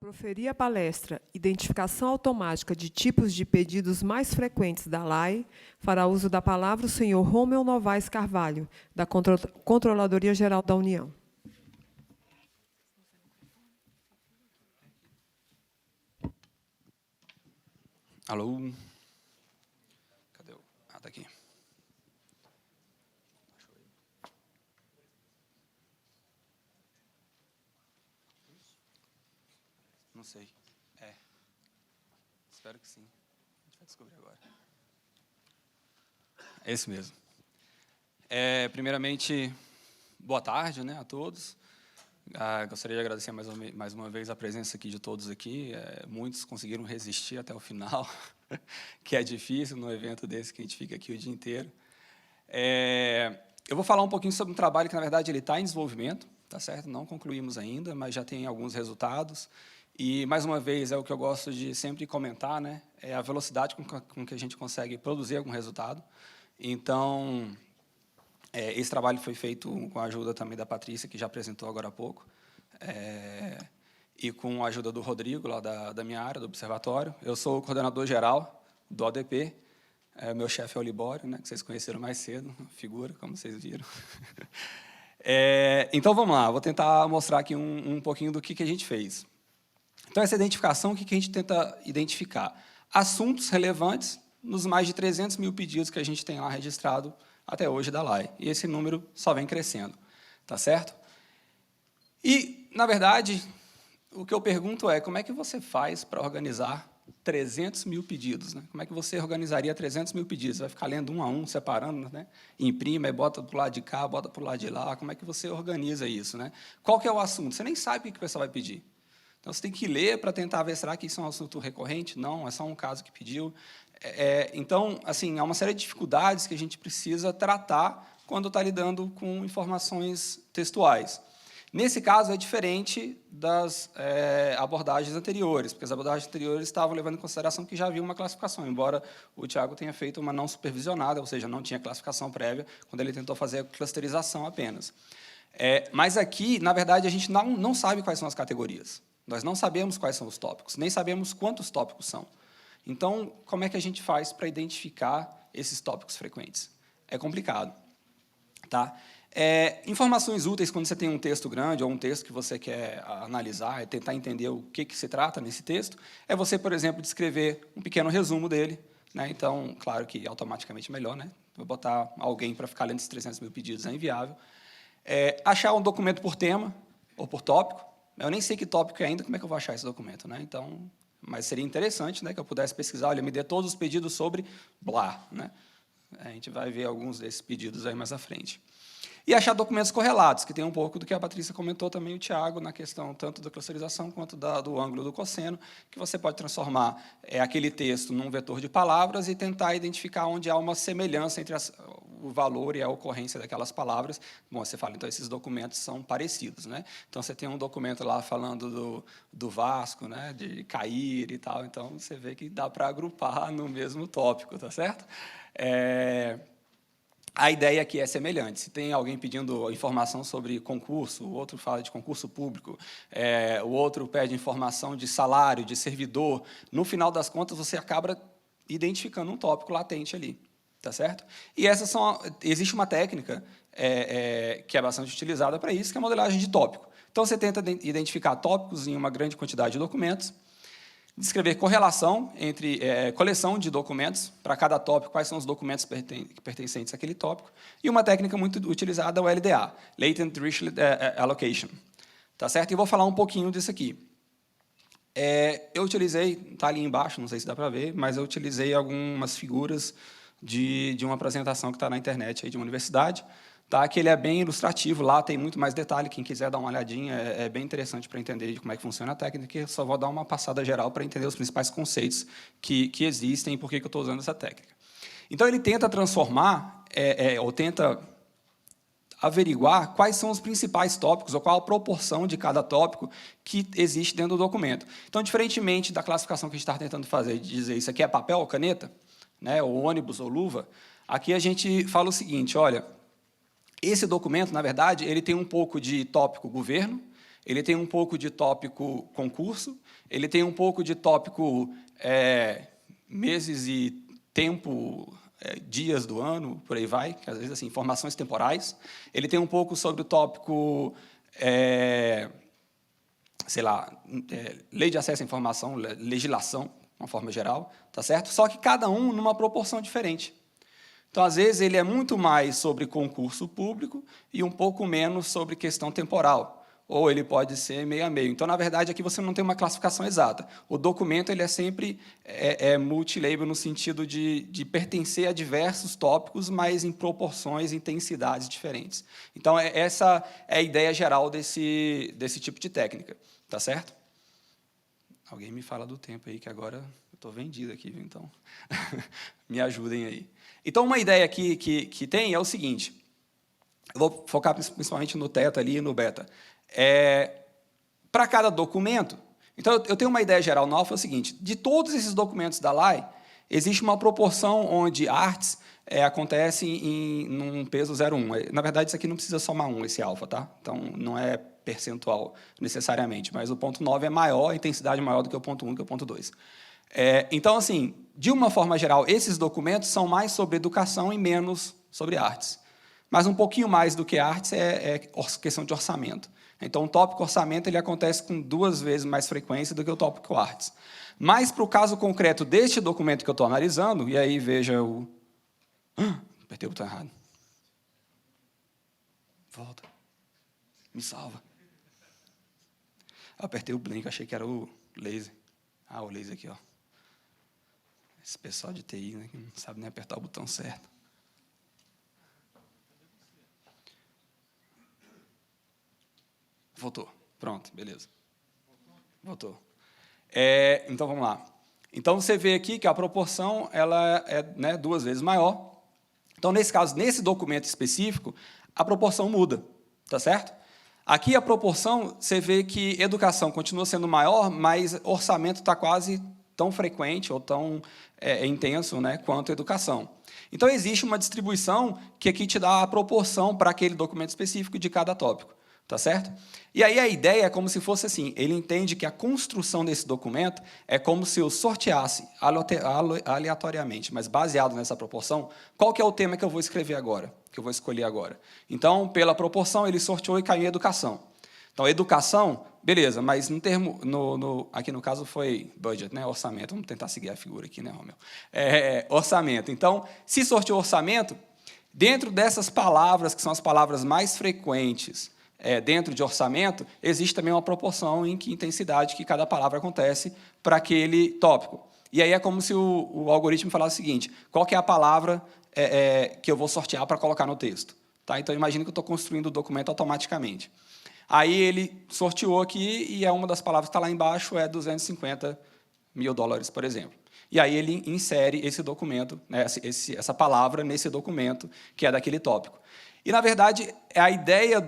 proferir a palestra Identificação Automática de Tipos de Pedidos Mais Frequentes da LAI, fará uso da palavra o senhor Rômulo Novaes Carvalho, da Controladoria Geral da União. Alô? Cadê o... Ah, tá aqui. Não sei. Espero que sim. A gente vai descobrir agora. É esse mesmo. Primeiramente, boa tarde, né, a todos. Gostaria de agradecer mais uma vez a presença aqui de todos aqui. Muitos conseguiram resistir até o final, que é difícil num evento desse que a gente fica aqui o dia inteiro. Eu vou falar um pouquinho sobre um trabalho que, na verdade, ele está em desenvolvimento, tá certo? Não concluímos ainda, mas já tem alguns resultados. E, mais uma vez, é o que eu gosto de sempre comentar, né? É a velocidade com que a gente consegue produzir algum resultado. Então, esse trabalho foi feito com a ajuda também da Patrícia, que já apresentou agora há pouco, e com a ajuda do Rodrigo, lá da minha área, do observatório. Eu sou o coordenador geral do ODP. Meu chefe é o Libório, né, que vocês conheceram mais cedo, figura, como vocês viram. Então, vamos lá, vou tentar mostrar aqui um pouquinho do que a gente fez. Então, essa identificação, o que a gente tenta identificar? Assuntos relevantes nos mais de 300 mil pedidos que a gente tem lá registrado até hoje da LAI. E esse número só vem crescendo, tá certo? E, na verdade, o que eu pergunto é, como é que você faz para organizar 300 mil pedidos? Né? Como é que você organizaria 300 mil pedidos? Você vai ficar lendo um a um, separando, né? Imprime, bota para o lado de cá, bota para o lado de lá. Como é que você organiza isso? Né? Qual que é o assunto? Você nem sabe o que o pessoal vai pedir. Então, você tem que ler para tentar ver, será que isso é um assunto recorrente? Não, é só um caso que pediu. Então, assim, há uma série de dificuldades que a gente precisa tratar quando está lidando com informações textuais. Nesse caso, é diferente das abordagens anteriores, porque as abordagens anteriores estavam levando em consideração que já havia uma classificação, embora o Tiago tenha feito uma não supervisionada, ou seja, não tinha classificação prévia, quando ele tentou fazer a clusterização apenas. Mas aqui, na verdade, a gente não sabe quais são as categorias. Nós não sabemos quais são os tópicos, nem sabemos quantos tópicos são. Então, como é que a gente faz para identificar esses tópicos frequentes? É complicado. Tá? Informações úteis, quando você tem um texto grande ou um texto que você quer analisar e tentar entender o que se trata nesse texto, é você, por exemplo, descrever um pequeno resumo dele. Né? Então, claro que automaticamente melhor, né? Vou botar alguém para ficar lendo esses 300 mil pedidos é inviável. Achar um documento por tema ou por tópico. Eu nem sei que tópico é ainda, como é que eu vou achar esse documento? Né? Então, mas seria interessante, né, que eu pudesse pesquisar, olha, me dê todos os pedidos sobre blá. Né? A gente vai ver alguns desses pedidos aí mais à frente. E achar documentos correlatos, que tem um pouco do que a Patrícia comentou também, o Tiago, na questão tanto da clusterização quanto do ângulo do cosseno, que você pode transformar aquele texto num vetor de palavras e tentar identificar onde há uma semelhança entre o valor e a ocorrência daquelas palavras. Bom, você fala, então, esses documentos são parecidos. Né? Então, você tem um documento lá falando do Vasco, né, de cair e tal, então, você vê que dá para agrupar no mesmo tópico, tá certo? A ideia aqui é semelhante. Se tem alguém pedindo informação sobre concurso, o outro fala de concurso público, o outro pede informação de salário, de servidor, no final das contas, você acaba identificando um tópico latente ali. Tá certo? E existe uma técnica que é bastante utilizada para isso, que é a modelagem de tópico. Então, você tenta identificar tópicos em uma grande quantidade de documentos, descrever correlação entre coleção de documentos, para cada tópico, quais são os documentos pertencentes àquele tópico, e uma técnica muito utilizada é o LDA, Latent Richlet Allocation. Tá certo? E vou falar um pouquinho disso aqui. Eu utilizei, está ali embaixo, não sei se dá para ver, mas eu utilizei algumas figuras de uma apresentação que está na internet aí de uma universidade, tá? Que ele é bem ilustrativo, lá tem muito mais detalhe, quem quiser dar uma olhadinha, é bem interessante para entender de como é que funciona a técnica, eu só vou dar uma passada geral para entender os principais conceitos que existem e por que eu estou usando essa técnica. Então, ele tenta transformar, ou tenta averiguar quais são os principais tópicos, ou qual a proporção de cada tópico que existe dentro do documento. Então, diferentemente da classificação que a gente está tentando fazer, de dizer isso aqui é papel ou caneta, né, ou ônibus ou luva, aqui a gente fala o seguinte, olha, esse documento, na verdade, ele tem um pouco de tópico governo, ele tem um pouco de tópico concurso, ele tem um pouco de tópico meses e tempo, dias do ano, por aí vai, que às vezes assim, informações temporais. Ele tem um pouco sobre o tópico, sei lá, lei de acesso à informação, legislação, de uma forma geral, tá certo? Só que cada um numa proporção diferente. Então, às vezes, ele é muito mais sobre concurso público e um pouco menos sobre questão temporal. Ou ele pode ser meio a meio. Então, na verdade, aqui você não tem uma classificação exata. O documento ele é sempre multilabel no sentido de pertencer a diversos tópicos, mas em proporções e intensidades diferentes. Então, essa é a ideia geral desse tipo de técnica. Tá certo? Alguém me fala do tempo aí, que agora eu estou vendido aqui, viu? Então, me ajudem aí. Então, uma ideia aqui que tem é o seguinte, eu vou focar principalmente no teta ali e no beta. Para cada documento, então, eu tenho uma ideia geral no alfa, é o seguinte, de todos esses documentos da LAI, existe uma proporção onde artes acontece num peso 0,1. Na verdade, isso aqui não precisa somar 1, esse alfa, tá? Então, não é percentual necessariamente, mas o ponto 9 é maior, a intensidade maior do que o ponto 1 e o ponto 2. Então, assim, de uma forma geral, esses documentos são mais sobre educação e menos sobre artes. Mas um pouquinho mais do que artes é questão de orçamento. Então, o tópico orçamento ele acontece com 2 vezes mais frequência do que o tópico artes. Mas, para o caso concreto deste documento que eu estou analisando, e aí veja o... apertei o botão errado. Volta. Me salva. Eu apertei o blink, achei que era o laser. Ah, o laser aqui, ó. Esse pessoal de TI, né, que não sabe nem apertar o botão certo. Voltou. Pronto, beleza. Voltou. Então, vamos lá. Então, você vê aqui que a proporção ela é 2 vezes maior. Então, nesse caso, nesse documento específico, a proporção muda, tá certo? Aqui, a proporção, você vê que educação continua sendo maior, mas orçamento está quase tão frequente ou tão intenso, né, quanto educação. Então, existe uma distribuição que aqui te dá a proporção para aquele documento específico de cada tópico. Tá certo? E aí a ideia é como se fosse assim, ele entende que a construção desse documento é como se eu sorteasse aleatoriamente, mas baseado nessa proporção, qual que é o tema que eu vou escrever agora, que eu vou escolher agora. Então, pela proporção, ele sorteou e caiu em educação. Então, educação, beleza, mas no termo, aqui no caso foi budget, né, orçamento, vamos tentar seguir a figura aqui, né, Romeu? Orçamento. Então, se sorteou orçamento, dentro dessas palavras, que são as palavras mais frequentes, dentro de orçamento, existe também uma proporção em que intensidade que cada palavra acontece para aquele tópico. E aí é como se o algoritmo falasse o seguinte, qual que é a palavra que eu vou sortear para colocar no texto? Tá? Então, imagine que eu estou construindo o documento automaticamente. Aí ele sorteou aqui e uma das palavras que está lá embaixo é $250 mil, por exemplo. E aí ele insere esse documento, né, essa palavra nesse documento que é daquele tópico. E, na verdade, a ideia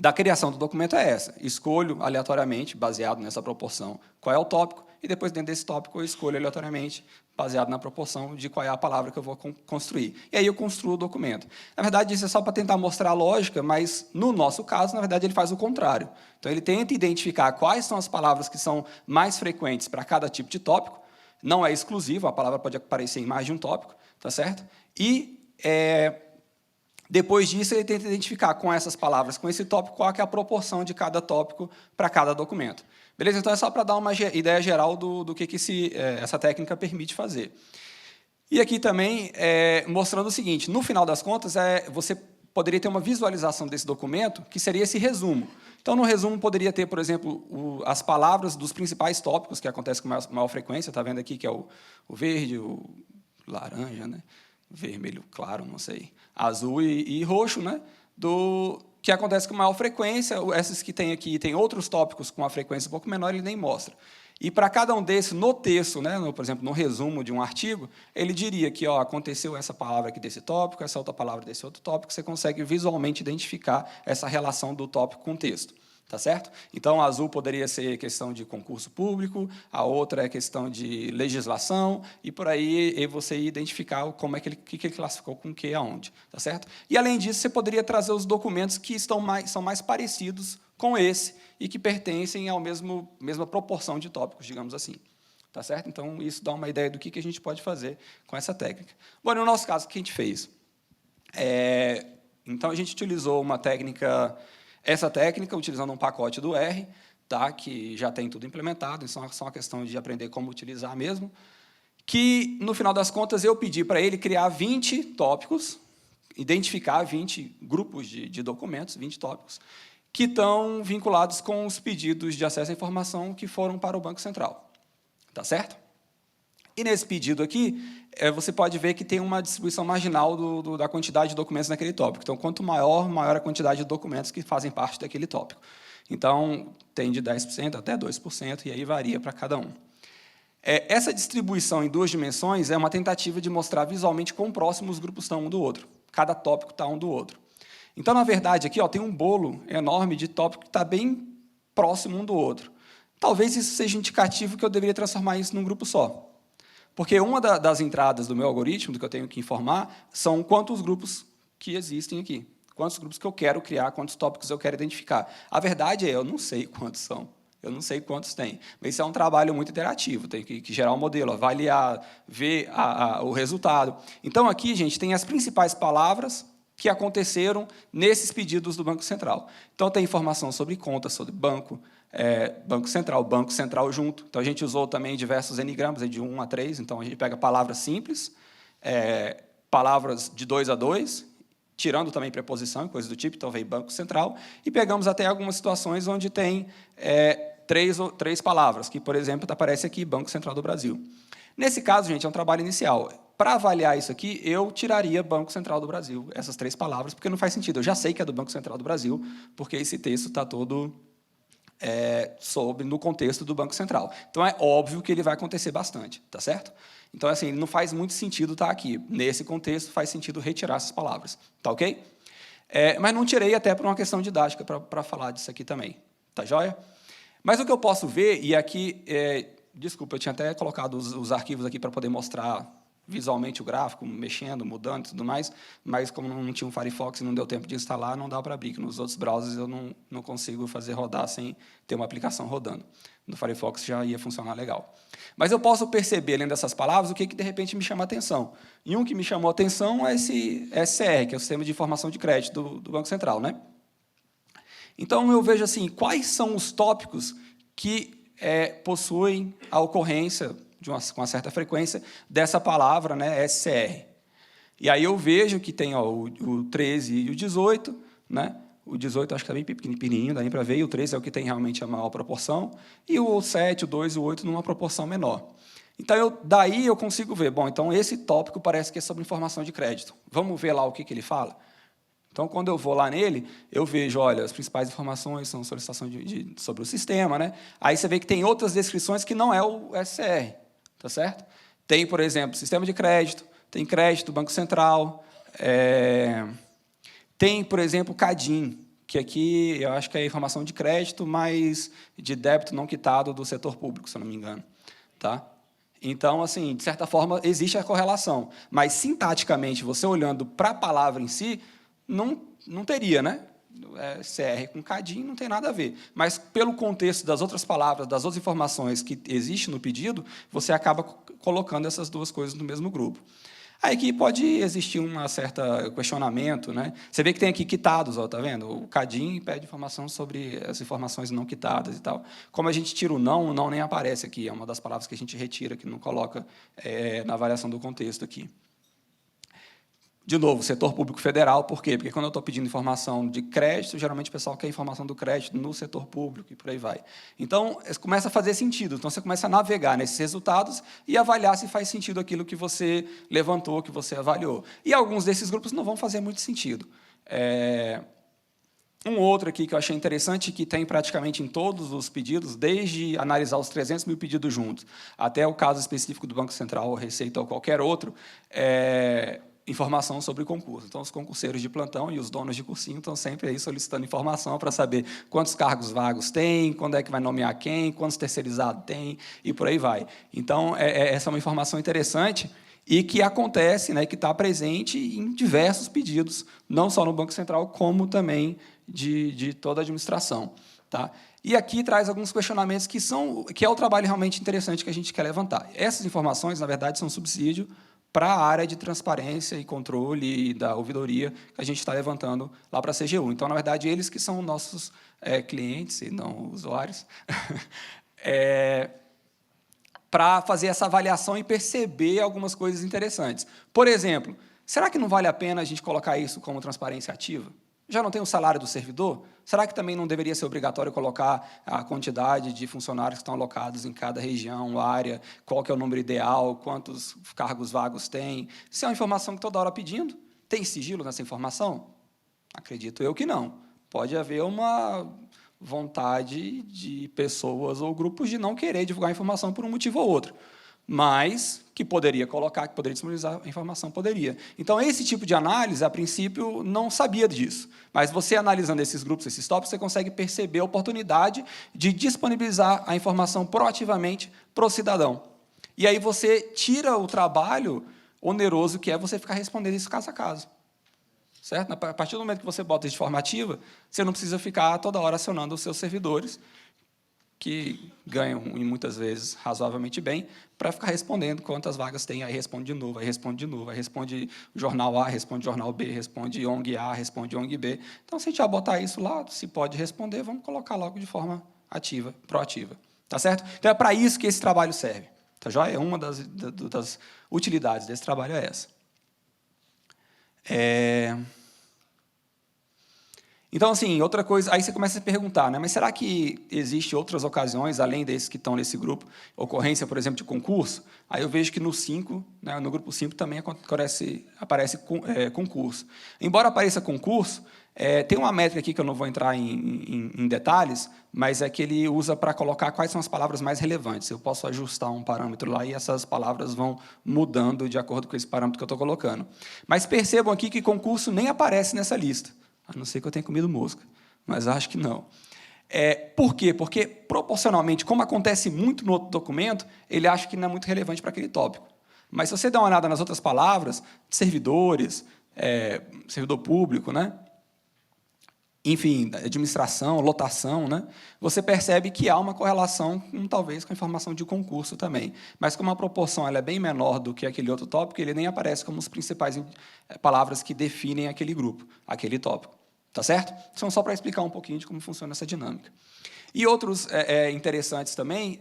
da criação do documento é essa. Escolho aleatoriamente, baseado nessa proporção, qual é o tópico, e depois, dentro desse tópico, eu escolho aleatoriamente, baseado na proporção de qual é a palavra que eu vou construir. E aí eu construo o documento. Na verdade, isso é só para tentar mostrar a lógica, mas, no nosso caso, na verdade, ele faz o contrário. Então, ele tenta identificar quais são as palavras que são mais frequentes para cada tipo de tópico. Não é exclusivo, a palavra pode aparecer em mais de um tópico, tá certo? E depois disso, ele tenta identificar com essas palavras, com esse tópico, qual é a proporção de cada tópico para cada documento. Beleza? Então, é só para dar uma ideia geral do que essa técnica permite fazer. E aqui também, mostrando o seguinte, no final das contas, você poderia ter uma visualização desse documento, que seria esse resumo. Então, no resumo, poderia ter, por exemplo, as palavras dos principais tópicos que acontecem com maior frequência, está vendo aqui que é o verde, o laranja, né? Vermelho claro, não sei, azul e roxo, né? Que acontece com maior frequência. Esses que tem aqui tem outros tópicos com uma frequência um pouco menor, ele nem mostra. E para cada um desses, no texto, né, por exemplo, no resumo de um artigo, ele diria que aconteceu essa palavra aqui desse tópico, essa outra palavra desse outro tópico, você consegue visualmente identificar essa relação do tópico com o texto. Tá certo? Então, a azul poderia ser questão de concurso público, a outra é questão de legislação, e por aí você identificar como que ele classificou com o que e aonde. Tá certo? E, além disso, você poderia trazer os documentos que são mais parecidos com esse e que pertencem à mesma proporção de tópicos, digamos assim. Tá certo? Então, isso dá uma ideia do que a gente pode fazer com essa técnica. Bom, no nosso caso, o que a gente fez? Então, a gente utilizou uma técnica, essa técnica, utilizando um pacote do R, tá? Que já tem tudo implementado, então é só uma questão de aprender como utilizar mesmo, que, no final das contas, eu pedi para ele criar 20 tópicos, identificar 20 grupos de documentos, 20 tópicos, que estão vinculados com os pedidos de acesso à informação que foram para o Banco Central. Tá certo? E nesse pedido aqui, você pode ver que tem uma distribuição marginal da quantidade de documentos naquele tópico. Então, quanto maior a quantidade de documentos que fazem parte daquele tópico. Então, tem de 10% até 2%, e aí varia para cada um. Essa distribuição em duas dimensões é uma tentativa de mostrar visualmente quão próximos os grupos estão um do outro. Cada tópico está um do outro. Então, na verdade, aqui tem um bolo enorme de tópico que está bem próximo um do outro. Talvez isso seja indicativo que eu deveria transformar isso num grupo só. Porque uma das entradas do meu algoritmo, do que eu tenho que informar, são quantos grupos que existem aqui. Quantos grupos que eu quero criar, quantos tópicos eu quero identificar. A verdade eu não sei quantos são. Eu não sei quantos tem. Mas isso é um trabalho muito interativo. Tem que gerar um modelo, avaliar, ver o resultado. Então, aqui, gente, tem as principais palavras que aconteceram nesses pedidos do Banco Central. Então, tem informação sobre conta, sobre banco, Banco Central junto. Então, a gente usou também diversos n-gramas, de 1 a 3. Então, a gente pega palavras simples, palavras de 2 a 2, tirando também preposição e coisas do tipo, então veio Banco Central, e pegamos até algumas situações onde tem três palavras, que, por exemplo, aparece aqui, Banco Central do Brasil. Nesse caso, gente, é um trabalho inicial. Para avaliar isso aqui, eu tiraria Banco Central do Brasil, essas 3 palavras, porque não faz sentido. Eu já sei que é do Banco Central do Brasil, porque esse texto está todo no contexto do Banco Central. Então, é óbvio que ele vai acontecer bastante, tá certo? Então, assim, não faz muito sentido estar aqui. Nesse contexto, faz sentido retirar essas palavras, tá ok? Mas não tirei até por uma questão didática para falar disso aqui também, tá joia? Mas o que eu posso ver, e aqui, desculpa, eu tinha até colocado os arquivos aqui para poder mostrar visualmente o gráfico, mexendo, mudando e tudo mais, mas como não tinha um Firefox e não deu tempo de instalar, não dá para abrir, que nos outros browsers eu não consigo fazer rodar sem ter uma aplicação rodando. No Firefox já ia funcionar legal. Mas eu posso perceber, além dessas palavras, o que de repente me chama a atenção. E um que me chamou a atenção é esse SCR, que é o Sistema de Informação de Crédito do Banco Central, né? Então, eu vejo assim, quais são os tópicos que possuem a ocorrência com uma certa frequência dessa palavra, né, SCR. E aí eu vejo que tem o 13 e o 18, né? O 18 acho que está bem pequenininho, dá nem para ver, e o 13 é o que tem realmente a maior proporção, e o 7, o 2 e o 8 numa proporção menor. Então, daí eu consigo ver, bom, então esse tópico parece que é sobre informação de crédito. Vamos ver lá o que ele fala? Então, quando eu vou lá nele, eu vejo, olha, as principais informações são solicitação sobre o sistema, né? Aí você vê que tem outras descrições que não é o SCR, tá certo? Tem, por exemplo, sistema de crédito, tem crédito, Banco Central, tem, por exemplo, CADIM, que aqui eu acho que é informação de crédito, mas de débito não quitado do setor público, se eu não me engano. Tá? Então, assim, de certa forma, existe a correlação, mas, sintaticamente, você olhando para a palavra em si, não teria, né? CR com CADIM não tem nada a ver. Mas, pelo contexto das outras palavras, das outras informações que existem no pedido, você acaba colocando essas duas coisas no mesmo grupo. Aí que pode existir um certo questionamento, né? Você vê que tem aqui quitados, tá vendo? O CADIM pede informação sobre as informações não quitadas e tal. Como a gente tira o não nem aparece aqui, é uma das palavras que a gente retira, que não coloca na avaliação do contexto aqui. De novo, setor público federal, por quê? Porque quando eu estou pedindo informação de crédito, geralmente o pessoal quer informação do crédito no setor público e por aí vai. Então, começa a fazer sentido. Então, você começa a navegar nesses resultados e avaliar se faz sentido aquilo que você levantou, que você avaliou. E alguns desses grupos não vão fazer muito sentido. Um outro aqui que eu achei interessante, que tem praticamente em todos os pedidos, desde analisar os 300 mil pedidos juntos, até o caso específico do Banco Central, Receita ou qualquer outro, informação sobre o concurso. Então, os concurseiros de plantão e os donos de cursinho estão sempre aí solicitando informação para saber quantos cargos vagos tem, quando é que vai nomear quem, quantos terceirizados tem, e por aí vai. Então, essa é uma informação interessante, e que acontece, né, que está presente em diversos pedidos, não só no Banco Central, como também de toda a administração. Tá? E aqui traz alguns questionamentos que é o trabalho realmente interessante que a gente quer levantar. Essas informações, na verdade, são subsídio para a área de transparência e controle da ouvidoria que a gente está levantando lá para a CGU. Então, na verdade, eles que são nossos clientes e não usuários, para fazer essa avaliação e perceber algumas coisas interessantes. Por exemplo, será que não vale a pena a gente colocar isso como transparência ativa? Já não tem o salário do servidor? Será que também não deveria ser obrigatório colocar a quantidade de funcionários que estão alocados em cada região, área, qual que é o número ideal, quantos cargos vagos tem? Isso é uma informação que toda hora pedindo. Tem sigilo nessa informação? Acredito eu que não. Pode haver uma vontade de pessoas ou grupos de não querer divulgar a informação por um motivo ou outro. Mas que poderia colocar, que poderia disponibilizar a informação, poderia. Então, esse tipo de análise, a princípio, não sabia disso. Mas você, analisando esses grupos, esses tópicos, você consegue perceber a oportunidade de disponibilizar a informação proativamente para o cidadão. E aí você tira o trabalho oneroso que é você ficar respondendo isso caso a caso. Certo? A partir do momento que você bota isso de forma ativa, você não precisa ficar toda hora acionando os seus servidores, que ganham, e muitas vezes, razoavelmente bem, para ficar respondendo quantas vagas tem, aí responde de novo, aí responde de novo, aí responde jornal A, responde jornal B, responde ONG A, responde ONG B. Então, se a gente já botar isso lá, se pode responder, vamos colocar logo de forma ativa, proativa. Tá certo? Então, é para isso que esse trabalho serve. Tá joia? É uma das utilidades desse trabalho é essa. Então, assim, outra coisa, aí você começa a se perguntar, né, mas será que existem outras ocasiões, além desses que estão nesse grupo, ocorrência, por exemplo, de concurso? Aí eu vejo que no 5, né, no grupo 5 também aparece concurso. Embora apareça concurso, tem uma métrica aqui que eu não vou entrar em detalhes, mas é que ele usa para colocar quais são as palavras mais relevantes. Eu posso ajustar um parâmetro lá e essas palavras vão mudando de acordo com esse parâmetro que eu estou colocando. Mas percebam aqui que concurso nem aparece nessa lista. A não ser que eu tenha comido mosca, mas acho que não. Por quê? Porque, proporcionalmente, como acontece muito no outro documento, ele acha que não é muito relevante para aquele tópico. Mas, se você der uma olhada nas outras palavras, servidores, servidor público, né? Enfim, administração, lotação, né? Você percebe que há uma correlação, talvez, com a informação de concurso também. Mas, como a proporção ela é bem menor do que aquele outro tópico, ele nem aparece como as principais palavras que definem aquele grupo, aquele tópico. Tá certo? Então, só para explicar um pouquinho de como funciona essa dinâmica. E outros interessantes também,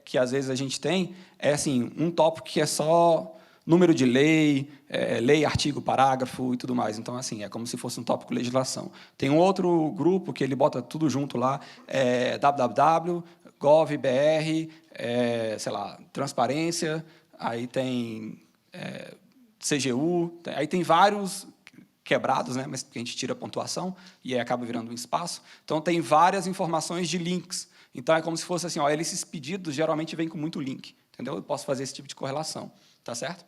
que às vezes a gente tem, assim, um tópico que é só número de lei, lei, artigo, parágrafo e tudo mais. Então, assim, é como se fosse um tópico legislação. Tem um outro grupo que ele bota tudo junto lá, www, gov, br, sei lá, transparência, aí tem CGU, aí tem vários quebrados, né, mas que a gente tira a pontuação e aí acaba virando um espaço. Então, tem várias informações de links. Então, é como se fosse assim, ó, esses pedidos geralmente vêm com muito link. Entendeu? Eu posso fazer esse tipo de correlação. Tá certo?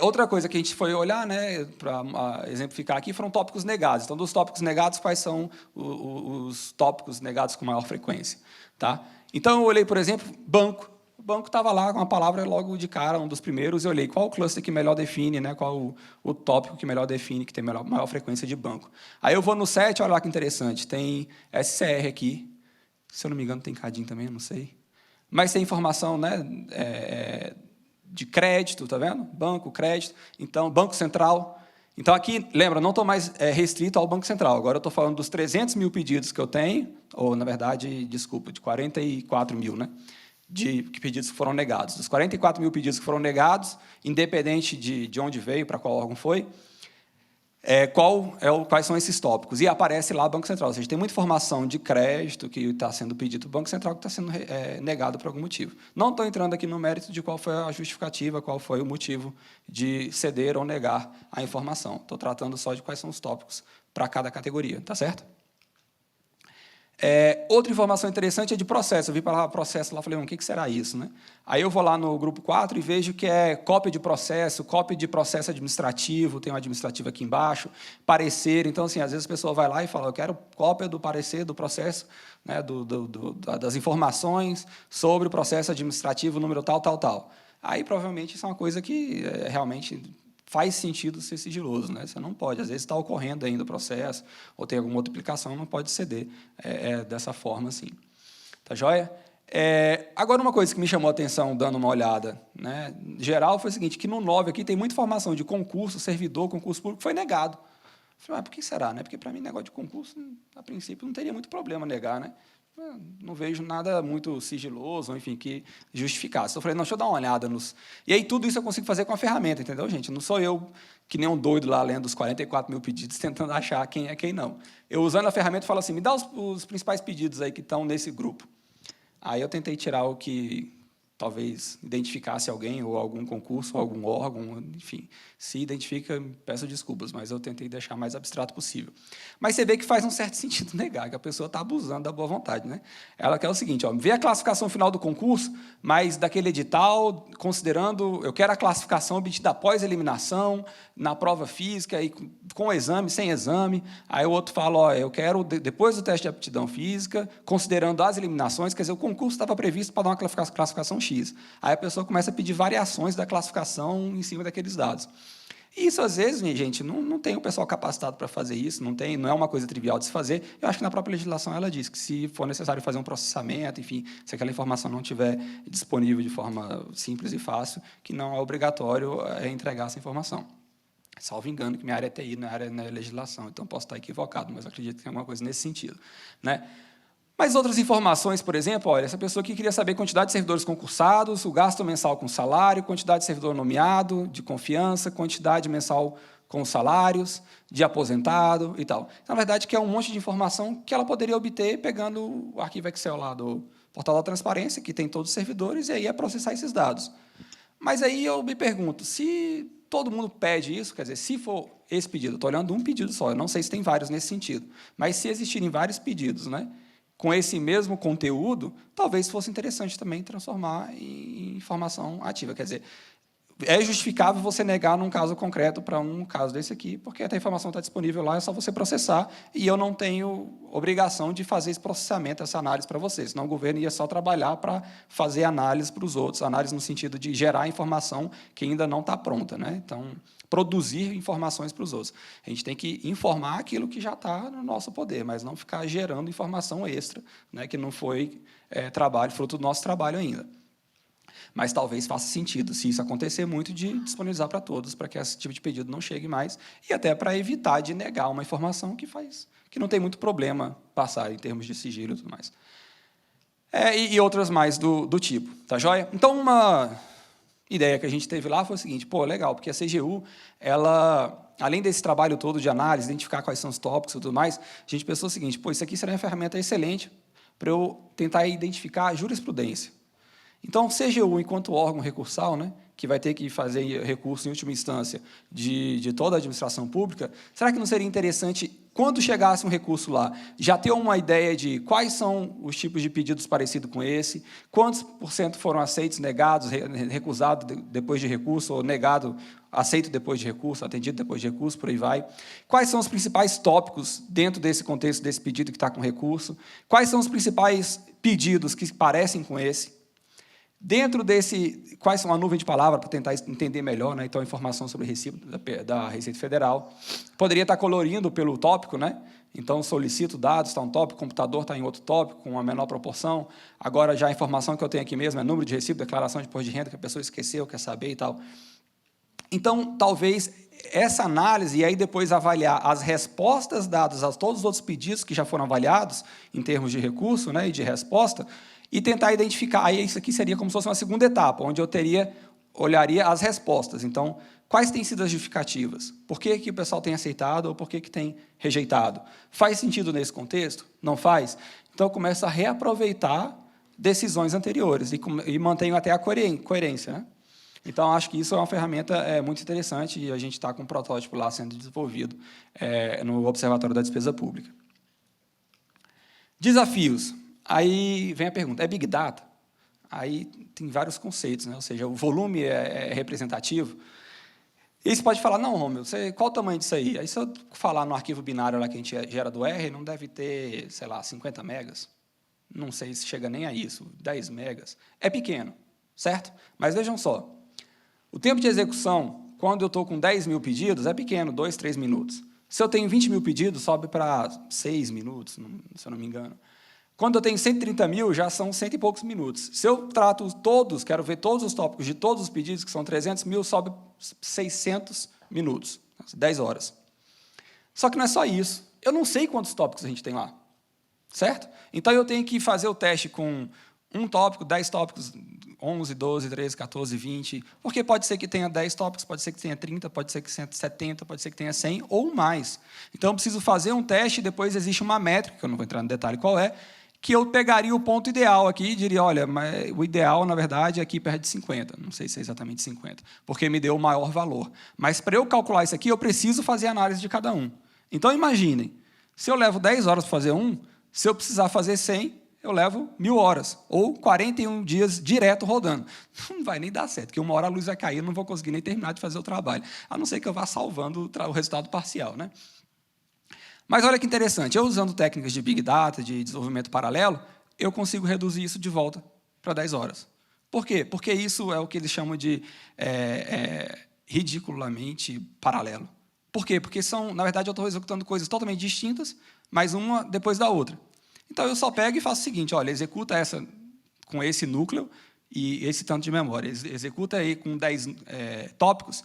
Outra coisa que a gente foi olhar, né, para exemplificar aqui, foram tópicos negados. Então, dos tópicos negados, quais são os tópicos negados com maior frequência? Tá? Então, eu olhei, por exemplo, banco. O banco estava lá com a palavra logo de cara, um dos primeiros, e olhei qual o cluster que melhor define, né, qual o tópico que melhor define, que tem maior frequência de banco. Aí eu vou no 7, olha lá que interessante, tem SCR aqui, se eu não me engano tem CADIM também, eu não sei. Mas tem informação, né, de crédito, tá vendo? Banco, crédito, então, Banco Central. Então, aqui, lembra, não estou mais restrito ao Banco Central, agora eu estou falando dos 300 mil pedidos que eu tenho, ou, na verdade, desculpa, de 44 mil, né? De pedidos que foram negados. Dos 44 mil pedidos que foram negados, independente de onde veio, para qual órgão foi, quais são esses tópicos. E aparece lá o Banco Central. Ou seja, tem muita informação de crédito que está sendo pedido para o Banco Central que está sendo negado por algum motivo. Não estou entrando aqui no mérito de qual foi a justificativa, qual foi o motivo de ceder ou negar a informação. Estou tratando só de quais são os tópicos para cada categoria. Tá certo? Outra informação interessante é de processo. Eu vi para lá processo lá, falei, o que será isso, né? Aí eu vou lá no grupo 4 e vejo que é cópia de processo administrativo, tem um administrativo aqui embaixo, parecer. Então, assim, às vezes a pessoa vai lá e fala, eu quero cópia do parecer do processo, né, das informações sobre o processo administrativo, número tal, tal, tal. aí provavelmente isso é uma coisa que realmente faz sentido ser sigiloso, né? Você não pode, às vezes está ocorrendo ainda o processo, ou tem alguma outra implicação, não pode ceder dessa forma assim. Tá joia? Agora, uma coisa que me chamou a atenção, dando uma olhada, né, geral, foi o seguinte, que no 9 aqui tem muita informação de concurso, servidor, concurso público, foi negado. Eu falei, por que será? Né? Porque, para mim, negócio de concurso, a princípio, não teria muito problema negar, né? Não vejo nada muito sigiloso, enfim, que justificasse. Então, eu falei, não, deixa eu dar uma olhada nos... E aí, tudo isso eu consigo fazer com a ferramenta, entendeu, gente? Não sou eu, que nem um doido lá, lendo os 44 mil pedidos, tentando achar quem é quem não. Eu, usando a ferramenta, falo assim, me dá os principais pedidos aí que estão nesse grupo. Aí eu tentei tirar o que talvez identificasse alguém, ou algum concurso, ou algum órgão, enfim. Se identifica, peço desculpas, mas eu tentei deixar o mais abstrato possível. Mas você vê que faz um certo sentido negar, que a pessoa está abusando da boa vontade, né? Ela quer o seguinte, ó, vê a classificação final do concurso, mas daquele edital, considerando, eu quero a classificação obtida após a eliminação, na prova física, e com exame, sem exame. Aí o outro fala, ó, eu quero, depois do teste de aptidão física, considerando as eliminações, quer dizer, o concurso estava previsto para dar uma classificação X. Aí a pessoa começa a pedir variações da classificação em cima daqueles dados. E isso, às vezes, gente, não tem o pessoal capacitado para fazer isso, não é uma coisa trivial de se fazer. Eu acho que na própria legislação ela diz que, se for necessário fazer um processamento, enfim, se aquela informação não estiver disponível de forma simples e fácil, que não é obrigatório entregar essa informação. Salvo engano, que minha área é TI, não é legislação, então posso estar equivocado, mas acredito que tem alguma coisa nesse sentido, né? Mas outras informações, por exemplo, olha, essa pessoa aqui queria saber a quantidade de servidores concursados, o gasto mensal com salário, quantidade de servidor nomeado, de confiança, quantidade mensal com os salários, de aposentado e tal. Na verdade, que é um monte de informação que ela poderia obter pegando o arquivo Excel lá do Portal da Transparência, que tem todos os servidores, e aí é processar esses dados. Mas aí eu me pergunto, se todo mundo pede isso, quer dizer, se for esse pedido, estou olhando um pedido só, eu não sei se tem vários nesse sentido, mas se existirem vários pedidos, né, com esse mesmo conteúdo, talvez fosse interessante também transformar em informação ativa. Quer dizer, é justificável você negar num caso concreto para um caso desse aqui, porque a informação está disponível lá, é só você processar, e eu não tenho obrigação de fazer esse processamento, essa análise para você, senão o governo ia só trabalhar para fazer análise para os outros, análise no sentido de gerar informação que ainda não está pronta, né? Então, produzir informações para os outros. A gente tem que informar aquilo que já está no nosso poder, mas não ficar gerando informação extra, né, que não foi fruto do nosso trabalho ainda. Mas talvez faça sentido, se isso acontecer muito, de disponibilizar para todos, para que esse tipo de pedido não chegue mais, e até para evitar de negar uma informação que não tem muito problema passar em termos de sigilo e tudo mais. E outras mais do tipo, tá joia? Então, uma ideia que a gente teve lá foi o seguinte, pô, legal, porque a CGU, ela, além desse trabalho todo de análise, identificar quais são os tópicos e tudo mais, a gente pensou o seguinte, pô, isso aqui seria uma ferramenta excelente para eu tentar identificar a jurisprudência. Então, CGU, enquanto órgão recursal, né, que vai ter que fazer recurso, em última instância, de toda a administração pública, será que não seria interessante, quando chegasse um recurso lá, já ter uma ideia de quais são os tipos de pedidos parecidos com esse, quantos % foram aceitos, negados, recusados depois de recurso, ou negado, aceito depois de recurso, atendido depois de recurso, por aí vai. Quais são os principais tópicos dentro desse contexto, desse pedido que está com recurso? Quais são os principais pedidos que parecem com esse? Dentro desse, quais são a nuvem de palavras, para tentar entender melhor, né? Então, informação sobre recibo da Receita Federal. Poderia estar colorindo pelo tópico, né? Então, solicito dados, está um tópico, computador está em outro tópico, com uma menor proporção. Agora, já a informação que eu tenho aqui mesmo é número de recibo, declaração de imposto de renda, que a pessoa esqueceu, quer saber e tal. Então, talvez essa análise, e aí depois avaliar as respostas dadas a todos os outros pedidos que já foram avaliados, em termos de recurso, né, e de resposta, e tentar identificar, aí isso aqui seria como se fosse uma segunda etapa, onde eu olharia as respostas. Então, quais têm sido as justificativas? Por que o pessoal tem aceitado ou por que tem rejeitado? Faz sentido nesse contexto? Não faz? Então, eu começo a reaproveitar decisões anteriores e mantenho até a coerência, né? Então, acho que isso é uma ferramenta muito interessante e a gente está com um protótipo lá sendo desenvolvido no Observatório da Despesa Pública. Desafios. Aí vem a pergunta, é Big Data? Aí tem vários conceitos, né? Ou seja, o volume é representativo. E aí você pode falar, não, Rômulo, qual o tamanho disso aí? Aí se eu falar no arquivo binário lá que a gente gera do R, não deve ter, sei lá, 50 megas. Não sei se chega nem a isso, 10 megas. É pequeno. certo? Mas vejam só, o tempo de execução, quando eu estou com 10 mil pedidos, é pequeno, 2, 3 minutos. Se eu tenho 20 mil pedidos, sobe para 6 minutos, se eu não me engano. Quando eu tenho 130 mil, já são 100 e poucos minutos. Se eu trato todos, quero ver todos os tópicos de todos os pedidos, que são 300 mil, sobe 600 minutos, 10 horas. Só que não é só isso. Eu não sei quantos tópicos a gente tem lá, certo? Então, eu tenho que fazer o teste com um tópico, 10 tópicos, 11, 12, 13, 14, 20, porque pode ser que tenha 10 tópicos, pode ser que tenha 30, pode ser que tenha 70, pode ser que tenha 100 ou mais. Então, eu preciso fazer um teste, depois existe uma métrica, que eu não vou entrar no detalhe qual é, que eu pegaria o ponto ideal aqui e diria, olha, mas o ideal, na verdade, é aqui perto de 50. Não sei se é exatamente 50, porque me deu o maior valor. Mas, para eu calcular isso aqui, eu preciso fazer a análise de cada um. Então, imaginem, se eu levo 10 horas para fazer um, se eu precisar fazer 100, eu levo 1000 horas, ou 41 dias direto rodando. Não vai nem dar certo, porque uma hora a luz vai cair, eu não vou conseguir nem terminar de fazer o trabalho, a não ser que eu vá salvando o resultado parcial, né? Mas olha que interessante, eu usando técnicas de Big Data, de desenvolvimento paralelo, eu consigo reduzir isso de volta para 10 horas. Por quê? Porque isso é o que eles chamam de ridiculamente paralelo. Por quê? Porque, na verdade, eu estou executando coisas totalmente distintas, mas uma depois da outra. Então, eu só pego e faço o seguinte, olha, executa essa com esse núcleo e esse tanto de memória. Executa aí com 10 tópicos,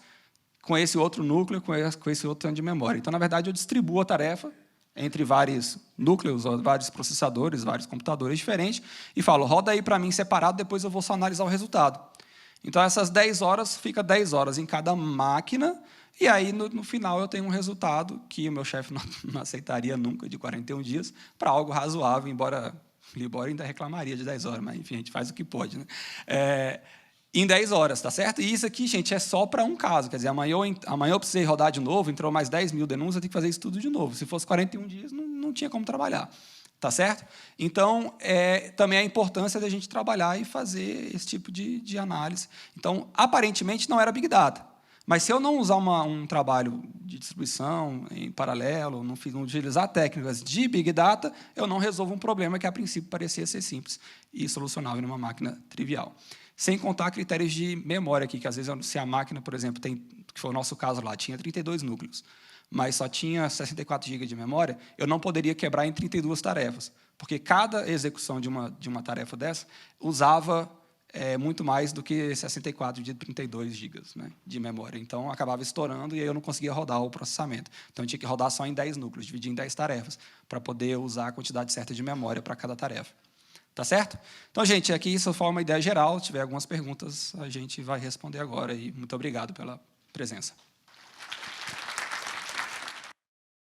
com esse outro núcleo, com esse outro tanto de memória. Então, na verdade, eu distribuo a tarefa entre vários núcleos, vários processadores, vários computadores diferentes, e falo, roda aí para mim separado, depois eu vou só analisar o resultado. Então, essas 10 horas, fica 10 horas em cada máquina, e aí, no final, eu tenho um resultado que o meu chefe não aceitaria nunca, de 41 dias, para algo razoável, embora ainda reclamaria de 10 horas, mas, enfim, a gente faz o que pode, né? Em 10 horas, tá certo? E isso aqui, gente, é só para um caso. Quer dizer, amanhã eu precisei rodar de novo, entrou mais 10 mil denúncias, eu tenho que fazer isso tudo de novo. Se fosse 41 dias, não tinha como trabalhar. Tá certo? Então, também a importância da gente trabalhar e fazer esse tipo de análise. Então, aparentemente, não era Big Data. Mas, se eu não usar um trabalho de distribuição em paralelo, não utilizar técnicas de Big Data, eu não resolvo um problema que, a princípio, parecia ser simples e solucionável numa máquina trivial. Sem contar critérios de memória aqui, que, às vezes, se a máquina, por exemplo, que foi o nosso caso lá, tinha 32 núcleos, mas só tinha 64 GB de memória, eu não poderia quebrar em 32 tarefas, porque cada execução de uma tarefa dessa usava muito mais do que 64 de 32 GB, né, de memória. Então, acabava estourando e aí eu não conseguia rodar o processamento. Então, eu tinha que rodar só em 10 núcleos, dividir em 10 tarefas, para poder usar a quantidade certa de memória para cada tarefa. Tá certo? Então, gente, aqui isso foi uma ideia geral. Se tiver algumas perguntas, a gente vai responder agora. E muito obrigado pela presença.